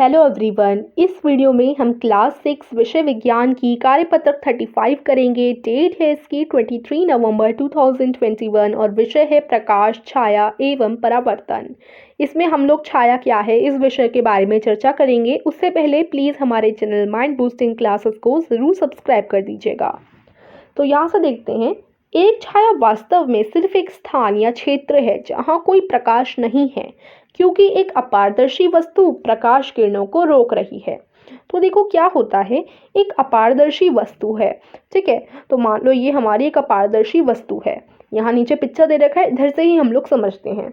Hello everyone. इस video में हम क्लास 6 विषय विज्ञान की कार्यपत्रक 35 करेंगे। डेट है इसकी 23 नवंबर 2021 और विषय है प्रकाश, छाया एवं परावर्तन। इसमें हम लोग छाया क्या है इस विषय के बारे में चर्चा करेंगे। उससे पहले प्लीज़ हमारे चैनल माइंड बूस्टिंग क्लासेस को ज़रूर सब्सक्राइब कर दीजिएगा। तो यहाँ से देखते हैं, एक छाया वास्तव में सिर्फ एक स्थान या क्षेत्र है जहाँ कोई प्रकाश नहीं है, क्योंकि एक अपारदर्शी वस्तु प्रकाश किरणों को रोक रही है। तो देखो क्या होता है, एक अपारदर्शी वस्तु है, ठीक है। तो मान लो ये हमारी एक अपारदर्शी वस्तु है। यहाँ नीचे पिक्चर दे रखा है, इधर से ही हम लोग समझते हैं।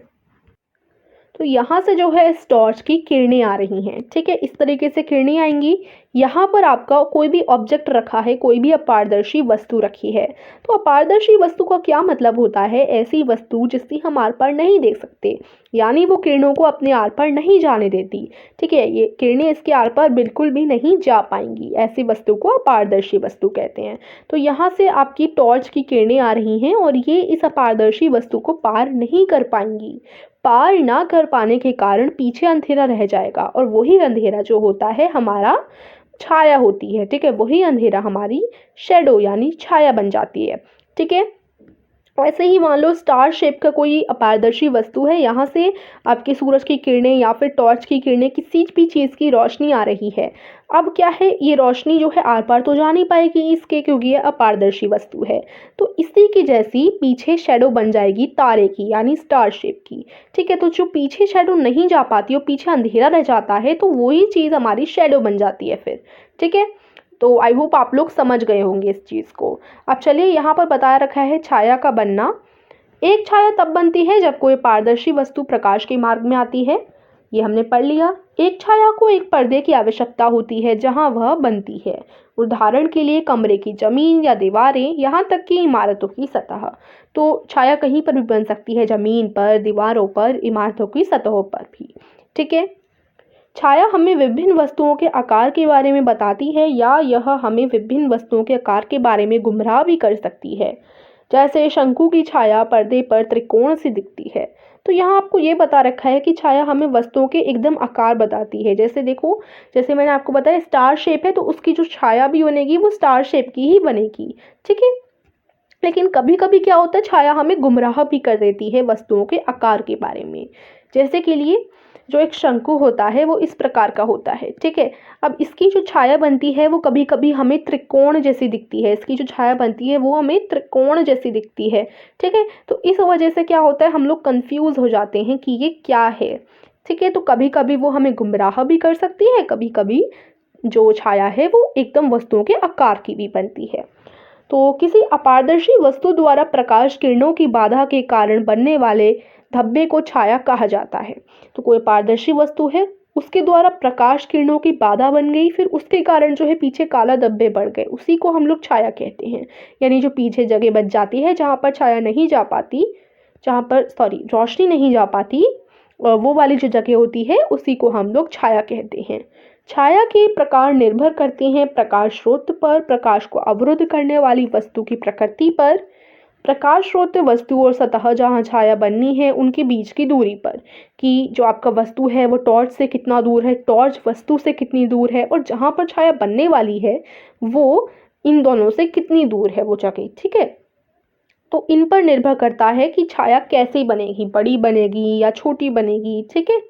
तो यहाँ से जो है इस टॉर्च की किरणें आ रही हैं, ठीक है। इस तरीके से किरणें आएंगी। यहाँ पर आपका कोई भी ऑब्जेक्ट रखा है, कोई भी अपारदर्शी वस्तु रखी है। तो अपारदर्शी वस्तु का क्या मतलब होता है, ऐसी वस्तु जिसकी हम आर पार नहीं देख सकते, यानी वो किरणों को अपने आर पार नहीं जाने देती, ठीक है। ये किरणें इसके आर पार बिल्कुल भी नहीं जा पाएंगी, ऐसी वस्तु को अपारदर्शी वस्तु कहते हैं। तो यहाँ से आपकी टॉर्च की किरणें आ रही हैं और ये इस अपारदर्शी वस्तु को पार नहीं कर पाएंगी। पार ना कर पाने के कारण पीछे अंधेरा रह जाएगा और वही अंधेरा जो होता है हमारा छाया होती है, ठीक है। वही अंधेरा हमारी शेडो यानी छाया बन जाती है, ठीक है। ऐसे ही मान लो स्टार शेप का कोई अपारदर्शी वस्तु है, यहाँ से आपकी सूरज की किरणें या फिर टॉर्च की किरणें, किसी भी चीज़ की रोशनी आ रही है। अब क्या है, ये रोशनी जो है आर पार तो जा नहीं पाएगी इसके, क्योंकि ये अपारदर्शी वस्तु है। तो इसी की जैसी पीछे शेडो बन जाएगी तारे की यानी स्टार शेप की, ठीक है। तो जो पीछे शेडो नहीं जा पाती और पीछे अंधेरा रह जाता है, तो वही चीज़ हमारी शेडो बन जाती है फिर, ठीक है। तो आई होप आप लोग समझ गए होंगे इस चीज़ को। अब चलिए, यहाँ पर बताया रखा है छाया का बनना। एक छाया तब बनती है जब कोई पारदर्शी वस्तु प्रकाश के मार्ग में आती है, ये हमने पढ़ लिया। एक छाया को एक पर्दे की आवश्यकता होती है जहाँ वह बनती है, उदाहरण के लिए कमरे की जमीन या दीवारें, यहाँ तक कि इमारतों की सतह। तो छाया कहीं पर भी बन सकती है, जमीन पर, दीवारों पर, इमारतों की सतहों पर भी, ठीक है। छाया हमें विभिन्न वस्तुओं के आकार के बारे में बताती है, या यह हमें विभिन्न वस्तुओं के आकार के बारे में गुमराह भी कर सकती है। जैसे शंकु की छाया पर्दे पर त्रिकोण सी दिखती है। तो यहाँ आपको ये बता रखा है कि छाया हमें वस्तुओं के एकदम आकार बताती है। जैसे देखो, जैसे मैंने आपको बताया स्टार शेप है, तो उसकी जो छाया भी बनेगी वो स्टार शेप की ही बनेगी, ठीक है। लेकिन कभी कभी क्या होता है, छाया हमें गुमराह भी कर देती है वस्तुओं के आकार के बारे में। जैसे के लिए जो एक शंकु होता है वो इस प्रकार का होता है, ठीक है। अब इसकी जो छाया बनती है वो कभी कभी हमें त्रिकोण जैसी दिखती है, इसकी जो छाया बनती है वो हमें त्रिकोण जैसी दिखती है, ठीक है। तो इस वजह से क्या होता है, हम लोग कंफ्यूज हो जाते हैं कि ये क्या है, ठीक है। तो कभी कभी वो हमें गुमराह भी कर सकती है, कभी कभी जो छाया है वो एकदम वस्तुओं के आकार की भी बनती है। तो किसी अपारदर्शी वस्तु द्वारा प्रकाश किरणों की बाधा के कारण बनने वाले धब्बे को छाया कहा जाता है। तो कोई पारदर्शी वस्तु है, उसके द्वारा प्रकाश किरणों की बाधा बन गई, फिर उसके कारण जो है पीछे काला धब्बे बढ़ गए, उसी को हम लोग छाया कहते हैं। यानी जो पीछे जगह बच जाती है जहाँ पर छाया नहीं जा पाती, जहाँ पर रोशनी नहीं जा पाती, वो वाली जो जगह होती है उसी को हम लोग छाया कहते हैं। छाया के प्रकार निर्भर करते हैं प्रकाश स्रोत पर, प्रकाश को अवरुद्ध करने वाली वस्तु की प्रकृति पर, प्रकाश स्रोत वस्तु और सतह जहाँ छाया बननी है उनके बीच की दूरी पर, कि जो आपका वस्तु है वो टॉर्च से कितना दूर है, टॉर्च वस्तु से कितनी दूर है, और जहाँ पर छाया बनने वाली है वो इन दोनों से कितनी दूर है वो जगह, ठीक है। तो इन पर निर्भर करता है कि छाया कैसे बनेगी, बड़ी बनेगी या छोटी बनेगी, ठीक है।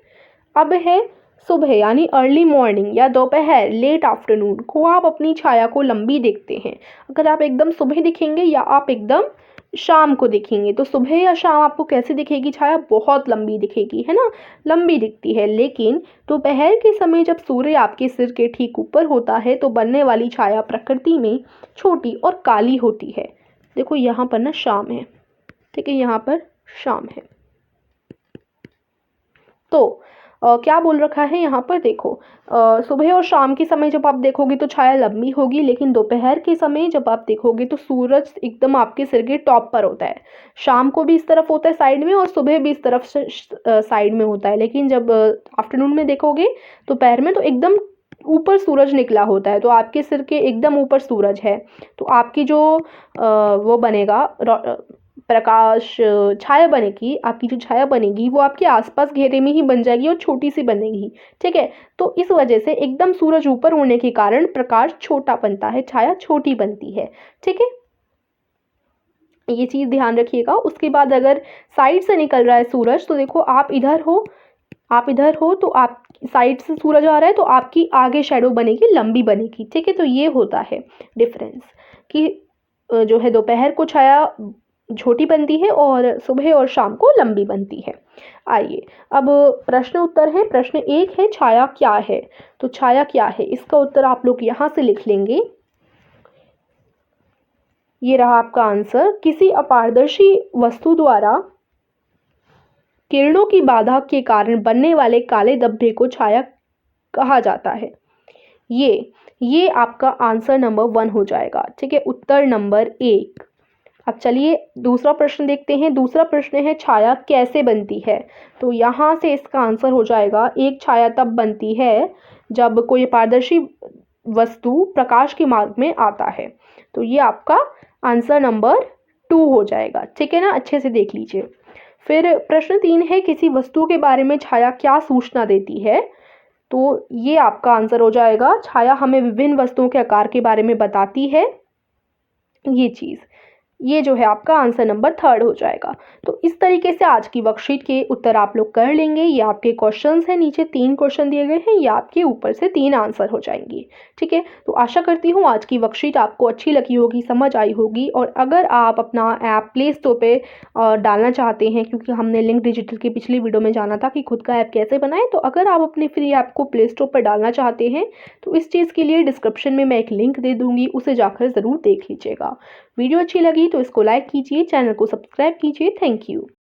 अब है सुबह यानी अर्ली मॉर्निंग या दोपहर लेट आफ्टरनून को आप अपनी छाया को लंबी देखते हैं। अगर आप एकदम सुबह दिखेंगे या आप एकदम शाम को दिखेंगे, तो सुबह या शाम आपको कैसे दिखेगी छाया, बहुत लंबी दिखेगी, है ना, लंबी दिखती है। लेकिन दोपहर के समय जब सूर्य आपके सिर के ठीक ऊपर होता है तो बनने वाली छाया प्रकृति में छोटी और काली होती है। देखो यहाँ पर ना शाम है, ठीक है, यहाँ पर शाम है। तो क्या बोल रखा है यहाँ पर, देखो सुबह और शाम के समय जब आप देखोगे तो छाया लंबी होगी, लेकिन दोपहर के समय जब आप देखोगे तो सूरज एकदम आपके सिर के टॉप पर होता है। शाम को भी इस तरफ होता है साइड में, और सुबह भी इस तरफ से साइड में होता है। लेकिन जब आफ्टरनून में देखोगे, दोपहर में, तो एकदम ऊपर सूरज निकला होता है, तो आपके सिर के एकदम ऊपर सूरज है। तो आपकी जो वो बनेगा प्रकाश छाया बनेगी, आपकी जो छाया बनेगी वो आपके आसपास घेरे में ही बन जाएगी और छोटी सी बनेगी। ठीक है, तो इस वजह से एकदम सूरज ऊपर होने के कारण प्रकाश छोटा बनता है, छाया छोटी बनती है। ठीक है, ये चीज़ ध्यान रखिएगा। उसके बाद अगर साइड से निकल रहा है सूरज, तो देखो आप इधर हो तो आप साइड से सूरज आ रहा है तो आपकी आगे शेडो बनेगी, लंबी बनेगी। ठीक है, तो ये होता है डिफरेंस कि जो है दोपहर को छाया छोटी बनती है और सुबह और शाम को लंबी बनती है। आइए अब प्रश्न उत्तर है। प्रश्न 1 है, छाया क्या है? तो छाया क्या है, इसका उत्तर आप लोग यहाँ से लिख लेंगे। ये रहा आपका आंसर। किसी अपारदर्शी वस्तु द्वारा किरणों की बाधा के कारण बनने वाले काले धब्बे को छाया कहा जाता है। ये आपका आंसर नंबर 1 हो जाएगा। ठीक है, उत्तर नंबर 1। अब चलिए दूसरा प्रश्न देखते हैं। दूसरा प्रश्न है, छाया कैसे बनती है? तो यहाँ से इसका आंसर हो जाएगा, एक छाया तब बनती है जब कोई पारदर्शी वस्तु प्रकाश के मार्ग में आता है। तो ये आपका आंसर नंबर 2 हो जाएगा। ठीक है ना, अच्छे से देख लीजिए। फिर प्रश्न 3 है, किसी वस्तु के बारे में छाया क्या सूचना देती है? तो ये आपका आंसर हो जाएगा, छाया हमें विभिन्न वस्तुओं के आकार के बारे में बताती है। ये चीज़, ये जो है आपका आंसर नंबर 3 हो जाएगा। तो इस तरीके से आज की वर्कशीट के उत्तर आप लोग कर लेंगे। ये आपके क्वेश्चंस हैं, नीचे 3 क्वेश्चन दिए गए हैं, ये आपके ऊपर से 3 आंसर हो जाएंगे। ठीक है, तो आशा करती हूँ आज की वर्कशीट आपको अच्छी लगी होगी, समझ आई होगी। और अगर आप अपना ऐप प्ले स्टोर पे डालना चाहते हैं, क्योंकि हमने लिंक डिजिटल की पिछली वीडियो में जाना था कि खुद का ऐप कैसे बनाएं, तो अगर आप अपने फ्री ऐप को प्ले स्टोर पर डालना चाहते हैं तो इस चीज़ के लिए डिस्क्रिप्शन में मैं एक लिंक दे दूँगी, उसे जाकर ज़रूर देख लीजिएगा। वीडियो अच्छी लगी तो इसको लाइक कीजिए, चैनल को सब्सक्राइब कीजिए। Thank you.